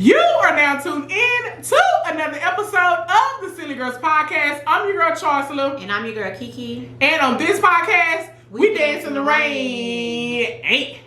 You are now tuned in to another episode of the Silly Girls Podcast. I'm your girl, Chancellor. And I'm your girl, Kiki. And on this podcast, we dance in the rain. Hey.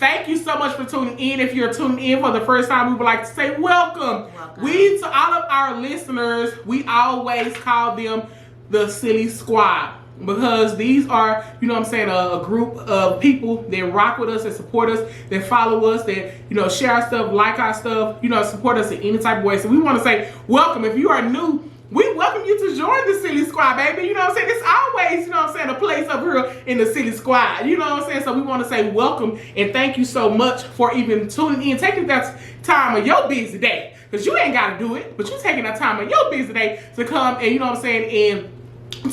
Thank you so much for tuning in. If you're tuning in for the first time, we would like to say welcome. We, to all of our listeners, we always call them the Silly Squad. Because these are, you know what I'm saying, a group of people that rock with us, that support us, that follow us, that, you know, share our stuff, like our stuff, you know, support us in any type of way. So we want to say welcome. If you are new, we welcome you to join the Silly Squad, baby. You know what I'm saying? It's always, you know what I'm saying, a place up here in the Silly Squad. You know what I'm saying? So we want to say welcome and thank you so much for even tuning in, taking that time of your busy day. Because you ain't got to do it, but you taking that time of your busy day to come and, you know what I'm saying, and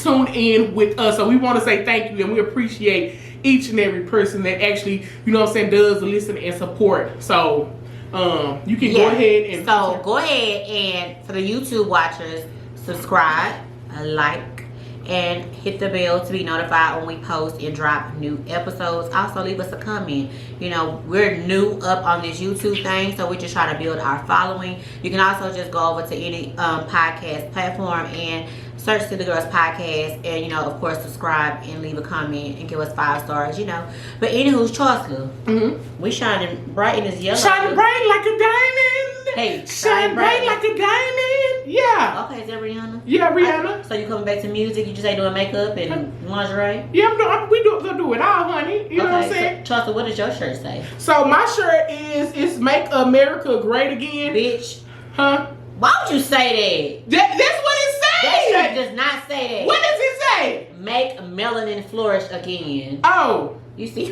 tune in with us. So we want to say thank you and we appreciate each and every person that actually, you know what I'm saying, does listen and support. So you can go ahead and go ahead and for the YouTube watchers, subscribe, like, and hit the bell to be notified when we post and drop new episodes. Also leave us a comment. You know, we're new up on this YouTube thing, so we're just trying to build our following. You can also just go over to any podcast platform and search Silly Girls Podcast, and, you know, of course, subscribe and leave a comment and give us 5 stars, you know. But anywho's Chancellor, we shining bright in this yellow. Shining bright like a diamond. Hey, shine bright like a diamond. Yeah. Okay, is that Rihanna? Yeah, Rihanna. So you coming back to music? You just ain't doing makeup and lingerie? Yeah, we do it all, honey. You know what I'm saying? So, Chancellor, what does your shirt say? So my shirt is Make America Great Again. Bitch. Huh? Why would you say that? That's what it says. That shirt does not say that. What does it say? Make melanin flourish again. Oh. You see?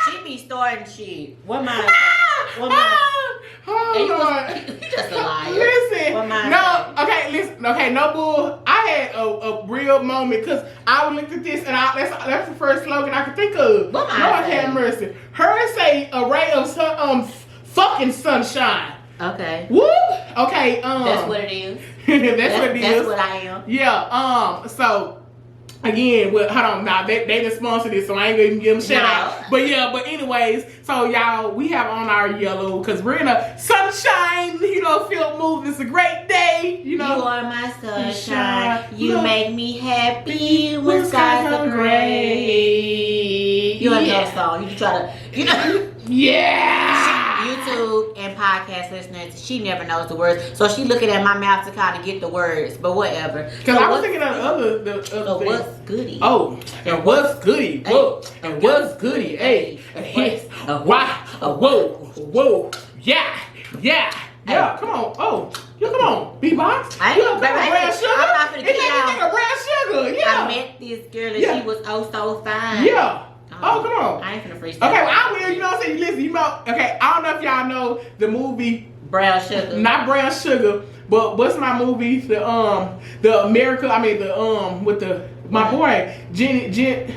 She be starting shit. What mine say? What mine? You just a liar. Listen. What mine no. say? Okay. Listen. Okay. No bull. I had a real moment because I looked at this and that's the first slogan I could think of. What mine Lord say? have mercy. Hers say a ray of fucking sunshine. Okay. Woo. Okay. That's what it is. That's what it is. That's what I am. Yeah. So. Again, well, hold on, now they didn't sponsor this, so I ain't gonna even give them shout out. But anyways, so y'all, we have on our yellow because we're in a sunshine, you know, filled mood. It's a great day, you know. You are my sunshine. You make me happy when skies are gray. You know that song. You try to, you know. Yeah. YouTube and podcast listeners, she never knows the words, so she looking at my mouth to kind of get the words, but whatever. Because I was thinking of the other so thing. What's goody? Oh, and what's goody? Whoa, and what's goody? Hey, whoa, yeah. Come on, come on, B-Box. I ain't brown sugar. I'm not finna get out. Brown sugar, yeah. I met this girl and she was so fine. Yeah. Oh, come on. I ain't finna freestyle. Okay, well, I will. You know what I'm saying? Listen, you know. Okay, I don't know if y'all know the movie Brown Sugar. Not Brown Sugar, but what's my movie? The America. I mean with my boy Jenny. Damn.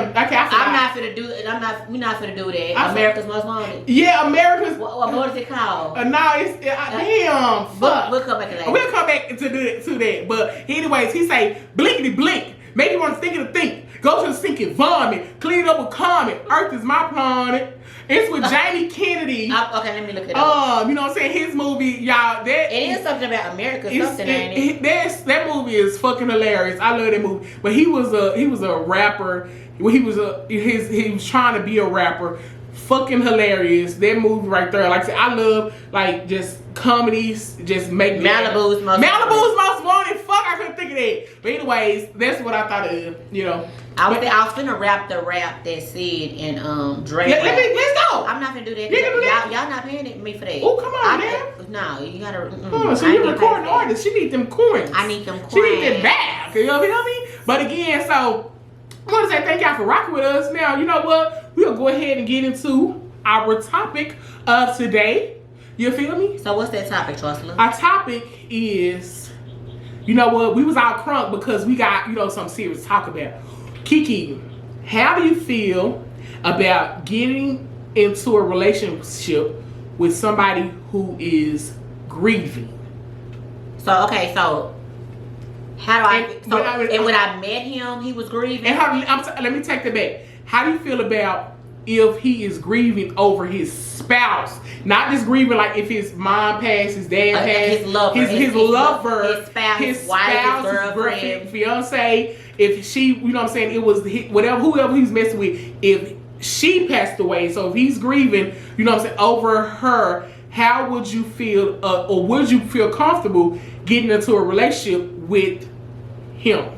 Okay, I forgot. I'm not finna do it. We're not finna do that. America's Most Wanted. Yeah, America's. What is it called? No, it's damn. Fuck. We'll come back to that. We'll come back to that. But anyways, he say blinkety blink, make you want to think of the think. Go to the sinking vomit. Clean it up with comment. Earth is my planet. It's with Jamie Kennedy. Okay, let me look it up. You know what I'm saying? His movie, y'all. That it is something about America. Something ain't it? That movie is fucking hilarious. I love that movie. But he was a rapper. He was trying to be a rapper. Fucking hilarious. That movie right there. Like I said, I love like just comedies. Just make Malibu's Most Wanted. Fuck, I couldn't think of that. But anyways, that's what I thought of. You know. I was finna rap the rap that Sid and Dre. Let's go. I'm not finna do that. Y'all not paying me for that. Oh, come on, man. No, you gotta. So you're a recording artist. She need them coins. I need them coins. She need them back. You know what I mean? But again, so I want to say thank y'all for rocking with us. Now, you know what? We'll go ahead and get into our topic of today. You feel me? So what's that topic, Chancellor? Our topic is, you know what? We was out crunk because we got, you know, something serious to talk about. Kiki, how do you feel about getting into a relationship with somebody who is grieving? So how do I? And when I met him, he was grieving. And let me take that back. how do you feel about if he is grieving over his spouse? Not just grieving like if his mom passed, his dad passed, his lover, his spouse, his his wife, spouse, his girlfriend, fiance. If she, you know what I'm saying, it was whoever he's messing with. If she passed away, so if he's grieving, you know what I'm saying, over her, how would you feel, or would you feel comfortable getting into a relationship with him?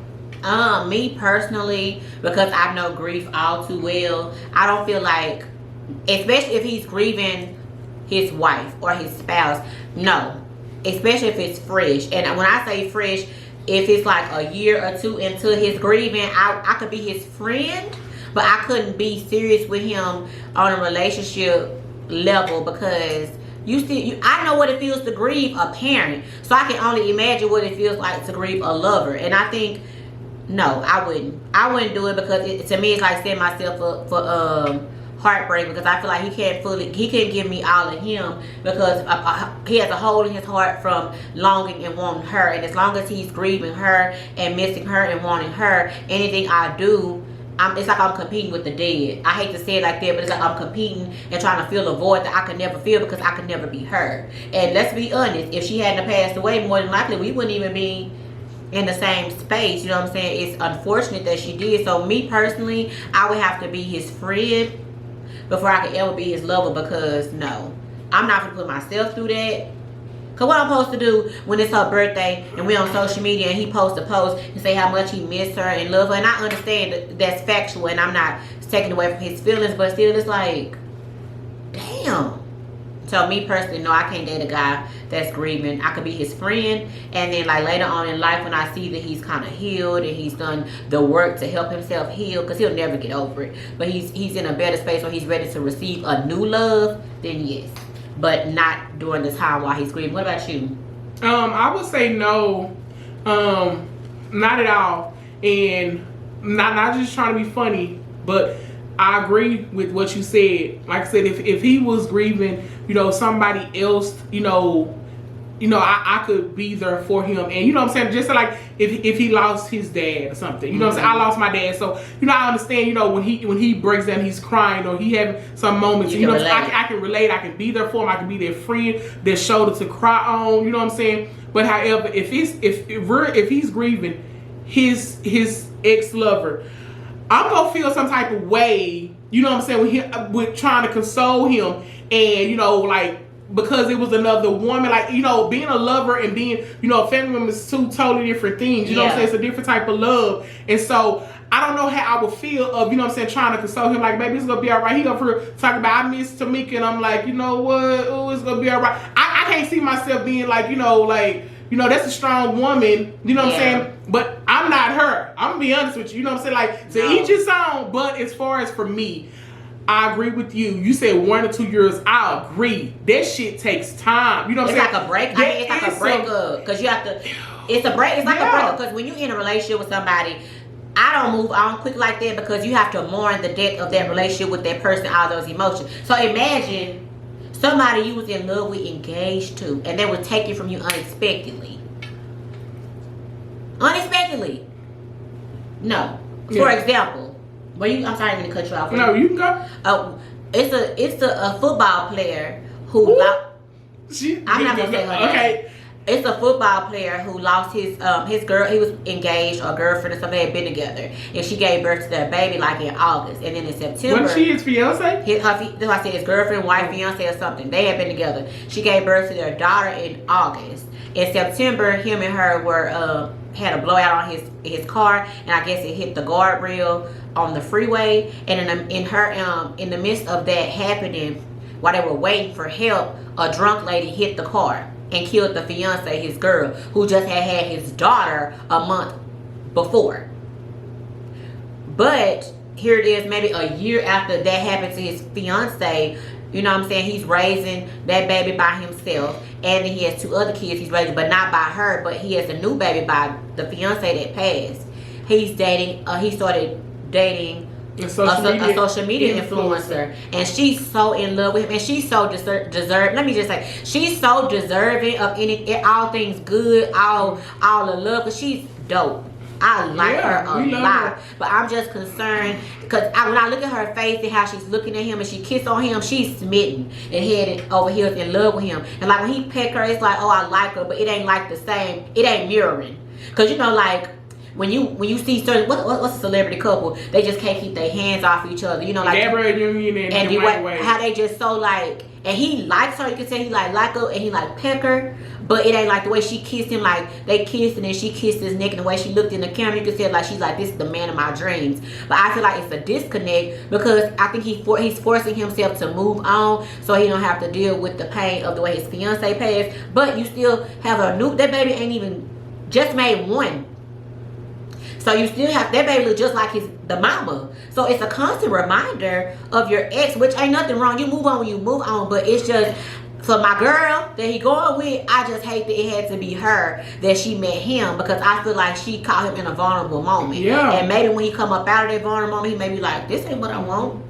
Me personally, because I know grief all too well, I don't feel like, especially if he's grieving his wife or his spouse, no. Especially if it's fresh. And when I say fresh, if it's like a year or two into his grieving, I could be his friend, but I couldn't be serious with him on a relationship level, because I know what it feels to grieve a parent, so I can only imagine what it feels like to grieve a lover. And I think, no, I wouldn't do it, because to me it's like setting myself up for heartbreak, because I feel like he can't give me all of him, because he has a hole in his heart from longing and wanting her. And as long as he's grieving her and missing her and wanting her, anything I do, it's like I'm competing with the dead. I hate to say it like that, but it's like I'm competing and trying to fill a void that I could never fill, because I could never be her. And let's be honest, if she hadn't passed away, more than likely we wouldn't even be in the same space. You know what I'm saying? It's unfortunate that she did. So me personally, I would have to be his friend before I could ever be his lover, because no, I'm not gonna put myself through that. Cause what I'm supposed to do when it's her birthday and we on social media and he posts a post and say how much he missed her and love her, and I understand that's factual and I'm not taking away from his feelings, but still it's like, damn. So me personally, no, I can't date a guy that's grieving. I could be his friend, and then like later on in life when I see that he's kind of healed and he's done the work to help himself heal, because he'll never get over it, but he's in a better space where he's ready to receive a new love, then yes. But not during the time while he's grieving. What about you? I would say no, not at all. And not just trying to be funny, but I agree with what you said. Like I said, if he was grieving, you know, somebody else, you know, I could be there for him. And you know what I'm saying? Just like if he lost his dad or something, you know what I'm saying? I lost my dad. So, you know, I understand, you know, when he breaks down, he's crying or he having some moments, you know what I'm saying? I can relate. I can be there for him. I can be their friend, their shoulder to cry on, you know what I'm saying? But however, if he's grieving his ex-lover, I'm gonna feel some type of way, you know what I'm saying, with trying to console him, and you know, like, because it was another woman, like, you know, being a lover and being, you know, a family member is two totally different things. You know what I'm saying? It's a different type of love. And so I don't know how I would feel of, you know what I'm saying, trying to console him, like, maybe it's gonna be all right. He up here talking about, I miss Tamika, and I'm like, you know what, oh, it's gonna be all right. I can't see myself being like, you know, that's a strong woman, you know what I'm saying? But I'm not her. I'm gonna be honest with you know what I'm saying? Like, to each his own. But as far as for me, I agree with you. You said 1 or 2 years. I agree. That shit takes time. You know what I'm saying? It's like a break. It's like a breakup, because you have to. It's a break. It's like a breakup, because when you're in a relationship with somebody, I don't move on quick like that, because you have to mourn the death of that relationship with that person, all those emotions. So imagine somebody you was in love with, engaged to, and they would take it from you unexpectedly. Unexpectedly. No. For example. I'm sorry, I'm gonna cut you off. No, you can go. It's a football player who I'm not gonna say her name. Okay. It's a football player who lost his girl. He was engaged or girlfriend or something. They had been together, and she gave birth to their baby like in August, and then in September. Wasn't she his fiance? That's why I said his girlfriend, wife, fiance, or something. They had been together. She gave birth to their daughter in August. In September, him and her were had a blowout on his car, and I guess it hit the guardrail on the freeway. And in the midst of that happening, while they were waiting for help, a drunk lady hit the car and killed the fiance, his girl, who just had his daughter a month before. But here it is, maybe a year after that happened to his fiance. You know what I'm saying? He's raising that baby by himself. And then he has 2 other kids he's raising, but not by her. But he has a new baby by the fiance that passed. He started dating a social media influencer. And she's so in love with him. And she's so let me just say, she's so deserving of all things good, all the love. Because she's dope. I like her a lot. Her. But I'm just concerned because when I look at her face and how she's looking at him and she kissed on him, she's smitten and headed over heels in love with him. And like when he peck her, it's like, oh, I like her, but it ain't like the same. It ain't mirroring. Because, you know, like, when you see certain what's a celebrity couple, they just can't keep their hands off each other, you know, like Gabrielle Union and Dwayne Wade. How they just so like, and he likes her, you can say he like her and he like peck her, but it ain't like the way she kissed him, like they kissed and then she kissed his neck and the way she looked in the camera, you can say like she's like, this is the man of my dreams. But I feel like it's a disconnect because I think he's forcing himself to move on so he don't have to deal with the pain of the way his fiance passed. But you still have that baby ain't even just made one. So you still have, that baby look just like the mama. So it's a constant reminder of your ex, which ain't nothing wrong. You move on when you move on, but it's just, for my girl that he going with, I just hate that it had to be her that she met him because I feel like she caught him in a vulnerable moment. Yeah. And maybe when he come up out of that vulnerable moment, he may be like, this ain't what I want.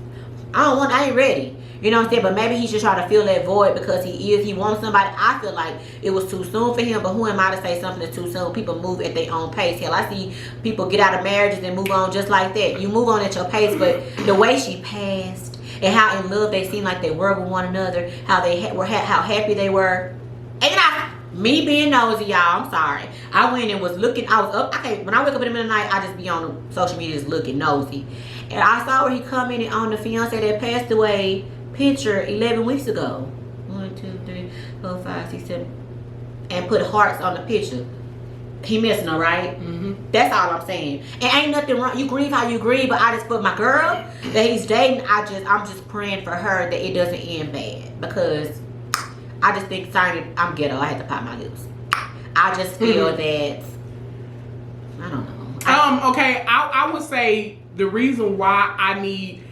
I ain't ready. You know what I'm saying? But maybe he should try to fill that void because he wants somebody. I feel like it was too soon for him, but who am I to say something that's too soon? People move at their own pace. Hell, I see people get out of marriages and move on just like that. You move on at your pace, but the way she passed and how in love they seemed like they were with one another, how they how happy they were. And me being nosy, y'all, I'm sorry. I went and was looking. I was up. When I wake up in the middle of the night, I just be on social media just looking nosy. And I saw where he commented on the fiance that passed away picture 11 weeks ago. 1, 2, 3, 4, 5, 6, 7. And put hearts on the picture. He missing her, right? Mm-hmm. That's all I'm saying. And ain't nothing wrong. You grieve how you grieve, but I just put my girl that he's dating. I'm just praying for her that it doesn't end bad because I just think I'm ghetto. I had to pop my lips. I just feel that I don't know. Okay, I would say the reason why I need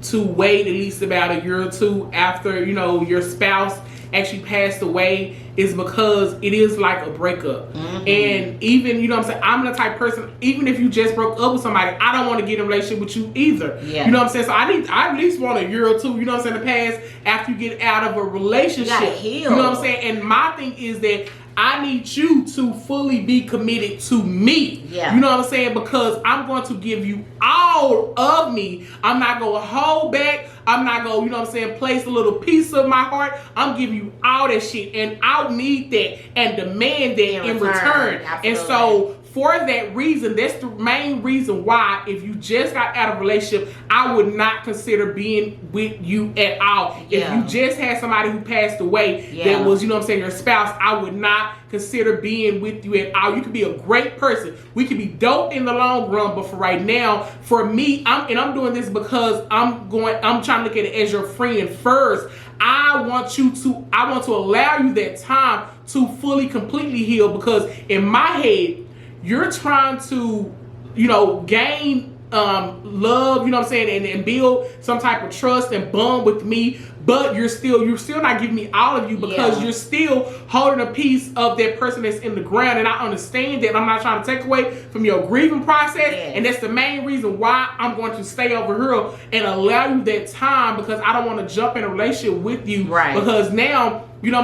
to wait at least about a year or two after your spouse actually passed away is because it is like a breakup. Mm-hmm. And even I'm saying, I'm the type of person, even if you just broke up with somebody, I don't want to get in a relationship with you either. Yeah. You know what I'm saying? So I at least want a year or two, to pass after you get out of a relationship. You gotta heal. You know what I'm saying? And my thing is that I need you to fully be committed to me. Yeah. You know what I'm saying? Because I'm going to give you all of me. I'm not going to hold back. I'm not going to, place a little piece of my heart. I'm giving you all that shit. And I'll need that and demand that in return. Absolutely. And so for that reason, that's the main reason why if you just got out of a relationship, I would not consider being with you at all. Yeah. If you just had somebody who passed away that was, your spouse, I would not consider being with you at all. You could be a great person. We could be dope in the long run, but for right now, for me, I'm doing this because I'm trying to look at it as your friend first. I want to allow you that time to fully, completely heal because in my head, you're trying to, gain love, and build some type of trust and bond with me, but you're still not giving me all of you because you're still holding a piece of that person that's in the ground. And I understand that. I'm not trying to take away from your grieving process. Yes. And that's the main reason why I'm going to stay over here and allow you that time because I don't want to jump in a relationship with you. Right. Because now, when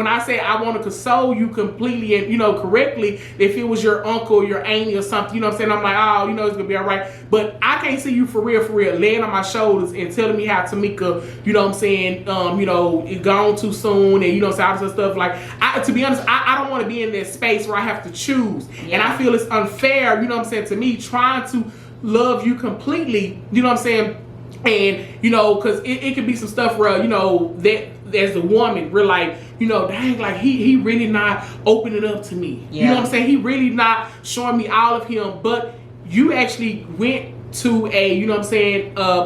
I say I want to console you completely and, correctly, if it was your uncle, your auntie or something, I'm like, oh, it's going to be all right. But I can't see you for real, laying on my shoulders and telling me how Tamika, it gone too soon and, all this stuff. Like, to be honest, I don't want to be in that space where I have to choose. Yeah. And I feel it's unfair, to me, trying to love you completely, And, because it could be some stuff where, that as a woman, we're like, dang, like he really not opening up to me. Yeah. You know what I'm saying? He really not showing me all of him. But you actually went to a,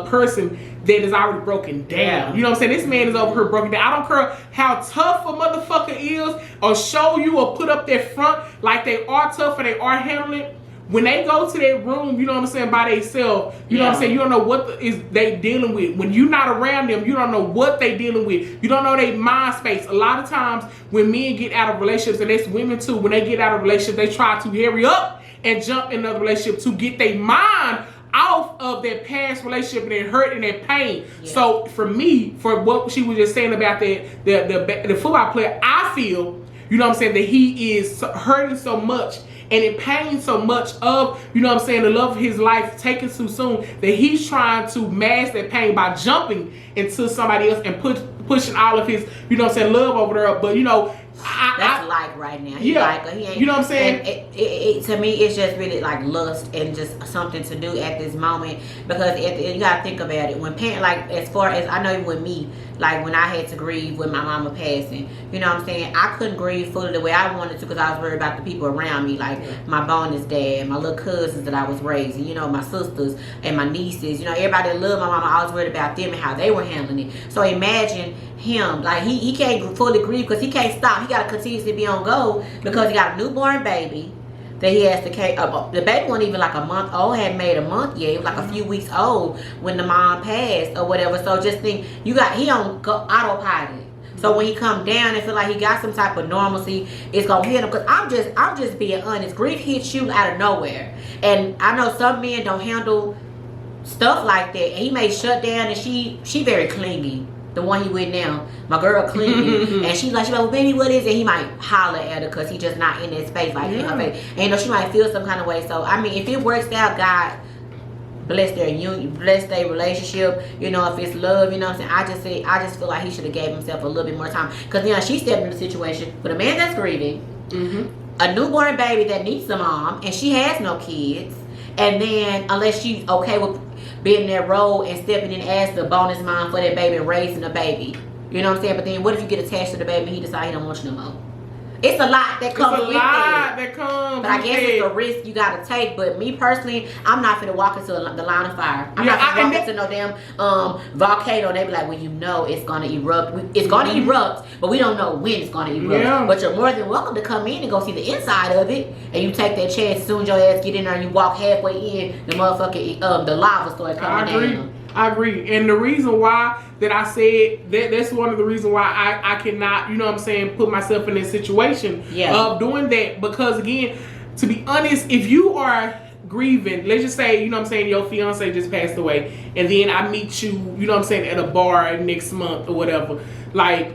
person that is already broken down. Yeah. You know what I'm saying? This man is over here broken down. I don't care how tough a motherfucker is or show you or put up their front like they are tough or they are handling it. When they go to that room, by themselves, you know what I'm saying? You don't know what is they dealing with. When you're not around them, you don't know what they dealing with. You don't know their mind space. A lot of times when men get out of relationships, and it's women too, when they get out of relationships, they try to hurry up and jump in another relationship to get their mind off of their past relationship and their hurt and their pain. Yeah. So for me, for what she was just saying about the football player, I feel, that he is hurting so much and in pain so much of, you know what I'm saying, the love of his life taken too soon, that he's trying to mask that pain by jumping into somebody else and pushing all of his, you know what I'm saying, love over there. But, you know, that's like right now. He like her. He ain't, you know what I'm saying? And it to me, it's just really like lust and just something to do at this moment, because you gotta think about it. When parent, like, as far as I know, with me, like when I had to grieve with my mama passing, you know what I'm saying, I couldn't grieve fully the way I wanted to because I was worried about the people around me, like my bonus dad, my little cousins that I was raising, you know, my sisters and my nieces, you know, everybody that loved my mama. I was worried about them and how they were handling it. So imagine him, like he can't fully grieve because he can't stop. He got to continuously be on go because he got a newborn baby that he has to carry. The baby wasn't even like a month old, hadn't made a month yet. It was like a few weeks old when the mom passed or whatever. So just think, he on autopilot. So when he come down and feel like he got some type of normalcy, it's gonna hit him. Cause I'm just being honest. Grief hits you out of nowhere, and I know some men don't handle stuff like that. And he may shut down, and she very clingy. The one he with now, my girl clingy, and she's like, well, baby, what is it? He might holler at her because he just not in that space, like in her face. And you know, she might feel some kind of way. So I mean, if it works out, God bless their union, bless their relationship. You know, if it's love, you know what I'm saying. I just feel like he should have gave himself a little bit more time, because you know she stepped in the situation with a man that's grieving, a newborn baby that needs a mom, and she has no kids. And then unless she's okay with being in that role and stepping in as the bonus mom for that baby and raising the baby, you know what I'm saying. But then what if you get attached to the baby and he decides he don't want you no more? It's a lot that comes with it. But I guess it's a risk you gotta take. But me personally, I'm not finna walk into the line of fire. I'm not finna walk into no damn volcano. They be like, well, you know it's gonna erupt. It's gonna erupt, but we don't know when it's gonna erupt. Yeah. But you're more than welcome to come in and go see the inside of it. And you take that chance. As soon as your ass get in there and you walk halfway in, the motherfucking the lava starts coming down. I agree. And the reason why that I said that's one of the reasons why I cannot, you know what I'm saying, put myself in this situation of doing that. Because again, to be honest, if you are grieving, let's just say, you know what I'm saying, your fiance just passed away, and then I meet you, you know what I'm saying, at a bar next month or whatever, like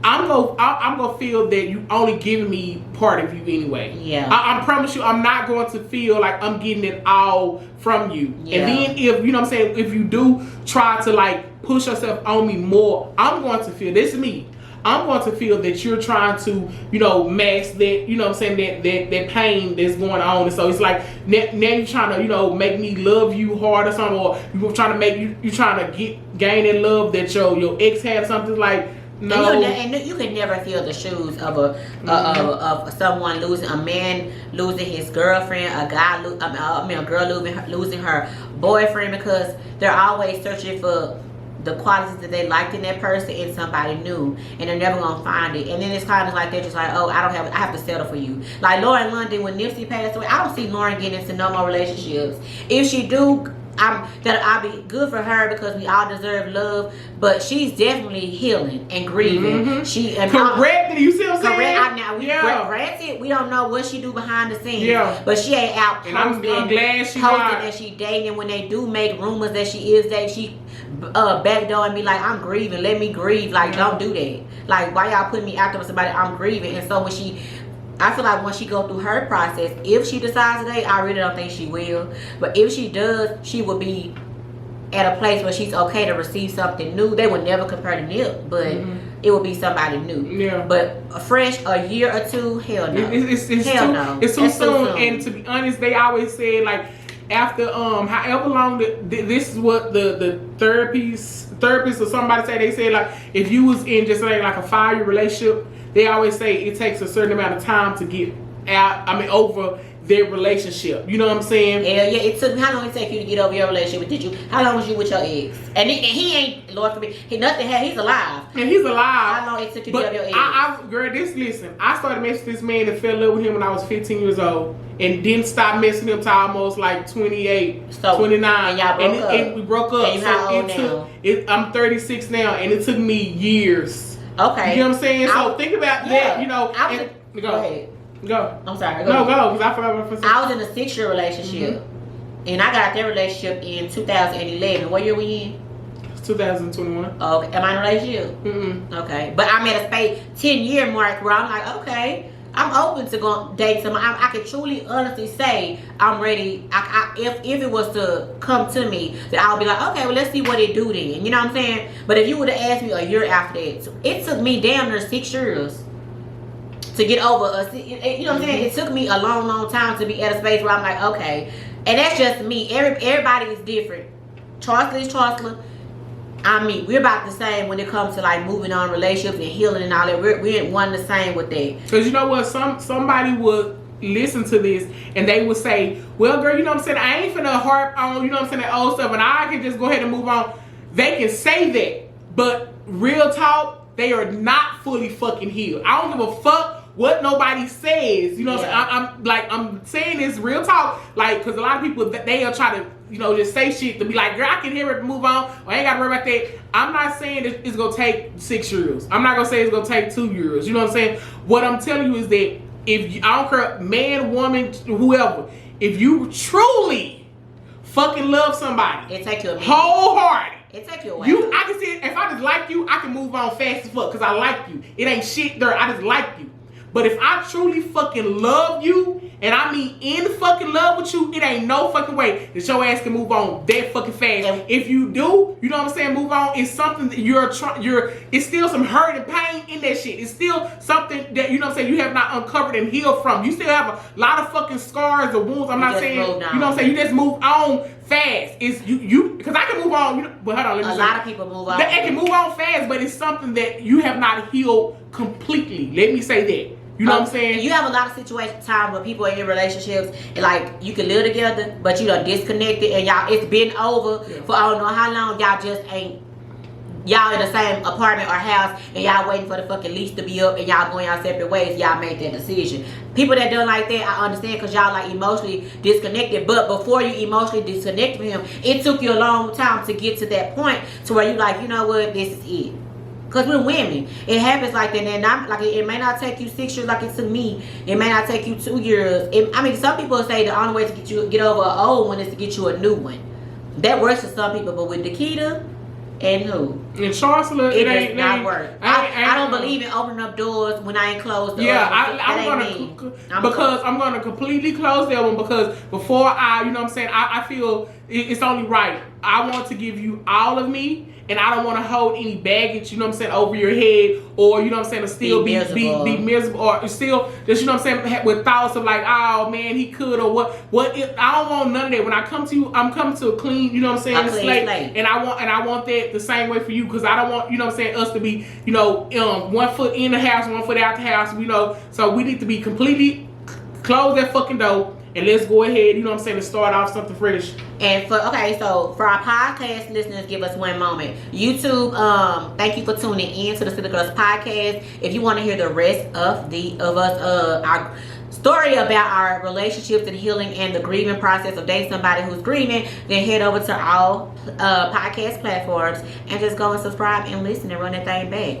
I'm gonna feel that you only giving me part of you anyway. Yeah. I promise you, I'm not going to feel like I'm getting it all from you. Yeah. And then if, you know what I'm saying, if you do try to like push yourself on me more, I'm going to feel, this is me, I'm going to feel that you're trying to, you know, mask that, you know what I'm saying, that pain that's going on. And so it's like, now you're trying to, you know, make me love you hard or something, or you're trying to make you trying to gain that love that your ex had or something. Like, no. And you can never feel the shoes of of someone losing, a man losing his girlfriend, a guy, a girl losing her boyfriend, because they're always searching for the qualities that they liked in that person in somebody new, and they're never gonna find it. And then it's kind of like they're just like, oh, I have to settle for you. Like Lauren London, when Nipsey passed away, I don't see Lauren getting into no more relationships. If she do, I'll be good for her, because we all deserve love. But she's definitely healing and grieving. Correct. You see what I'm saying? Granted, we don't know what she do behind the scenes. Yeah. But she ain't out posting, I'm glad she posting that she dating. And when they do make rumors that she is dating, she backdoor and be like, I'm grieving. Let me grieve. Like, don't do that. Like, why y'all putting me out there with somebody? I'm grieving. And so when I feel like when she go through her process, if she decides to date, I really don't think she will. But if she does, she will be at a place where she's okay to receive something new. They would never compare to Nip, but it would be somebody new. Yeah. But fresh, a year or two, hell no. It's too soon. And to be honest, they always say, like, after however long this is what the therapist or somebody say, they say, like, if you was in just like a 5-year relationship, they always say it takes a certain amount of time to get out, over their relationship. You know what I'm saying? Yeah. It took, how long did it take you to get over your relationship? How long was you with your ex? And he ain't, Lord forbid, he's alive. And he's alive. How long it took you to get over your ex? Girl, listen, I started messing with this man and fell in love with him when I was 15 years old. And didn't stop messing with him till almost like 28, 29. And y'all broke up. And we broke up. And you how old now? I'm 36 now, and it took me years. Okay. You know what I'm saying? So think about that, you know. Go ahead. Go. I'm sorry. Go, because I forgot what I was in a 6-year relationship. And I got that relationship in 2011. What year were you in? 2021. Okay. Am I in a relationship? Okay. But I'm at a 10-year mark where I'm like, okay, I'm open to go date someone. I can truly, honestly say I'm ready. If it was to come to me, then I'll be like, okay, well, let's see what it do then. You know what I'm saying? But if you would have asked me a year after that, it took me damn near 6 years to get over us. You know what I'm saying? It took me a long time to be at a space where I'm like, okay. And that's just me. Everybody is different. Chancellor is Chancellor. I mean, we're about the same when it comes to like moving on relationships and healing and all that. We're one the same with that. Because you know what? Somebody would listen to this and they would say, well, girl, you know what I'm saying? I ain't finna harp on, you know what I'm saying, that old stuff and I can just go ahead and move on. They can say that. But real talk, they are not fully fucking healed. I don't give a fuck what nobody says. You know what I'm saying? I'm saying this real talk. Like, because a lot of people, they'll try to, you know, just say shit to be like, girl, I can hear it, move on, or I ain't gotta worry about that. I'm not saying it's gonna take 6 years. I'm not gonna say it's gonna take 2 years. You know what I'm saying? What I'm telling you is that if you, I don't care, man, woman, whoever, if you truly fucking love somebody, it take you a minute. Wholehearted. It take you a while. I can see it, if I just like you, I can move on fast as fuck because I like you. It ain't shit there. I just like you. But if I truly fucking love you, and I mean in fucking love with you, it ain't no fucking way that your ass can move on that fucking fast. And if you do, you know what I'm saying, move on, it's something that it's still some hurt and pain in that shit. It's still something that, you know what I'm saying, you have not uncovered and healed from. You still have a lot of fucking scars or wounds. I'm not saying, you know what I'm saying, you just move on fast. It's you because I can move on, you know, but hold on, let me say. A lot of people move on. They can move on fast, but it's something that you have not healed completely. Let me say that. You know what I'm saying? You have a lot of situations, time where people are in relationships and like you can live together, but you done disconnected and y'all, it's been over for I don't know how long. Y'all just ain't, y'all in the same apartment or house and y'all waiting for the fucking lease to be up and y'all going y'all separate ways. Y'all made that decision. People that done like that, I understand because y'all like emotionally disconnected. But before you emotionally disconnect from him, it took you a long time to get to that point to where you like, you know what, this is it. Because we're women, it happens like that. And I'm like, it may not take you 6 years like it took me. It may not take you 2 years. I mean, some people say the only way to get over an old one is to get you a new one. That works for some people, but with Nikita and who? And Chancellor, it does not work. I don't believe in opening up doors when I ain't closed. I'm gonna completely close that one because before you know what I'm saying, I feel it's only right. I want to give you all of me. And I don't want to hold any baggage, you know what I'm saying, over your head, or you know what I'm saying, to still be miserable, or still just, you know what I'm saying, with thoughts of like, oh man, he could, or what I don't want none of that. When I come to you, I'm coming to a clean, you know what I'm saying, slate. And I want that the same way for you, because I don't want, you know what I'm saying, us to be, you know, 1 foot in the house, 1 foot out the house, you know. So we need to be completely close that fucking door. And let's go ahead, you know what I'm saying, to start off something fresh. And for our podcast listeners, give us one moment. YouTube, thank you for tuning in to the Silly Girls podcast. If you want to hear the rest of our story about our relationships and healing and the grieving process of dating somebody who's grieving, then head over to all podcast platforms and just go and subscribe and listen and run that thing back.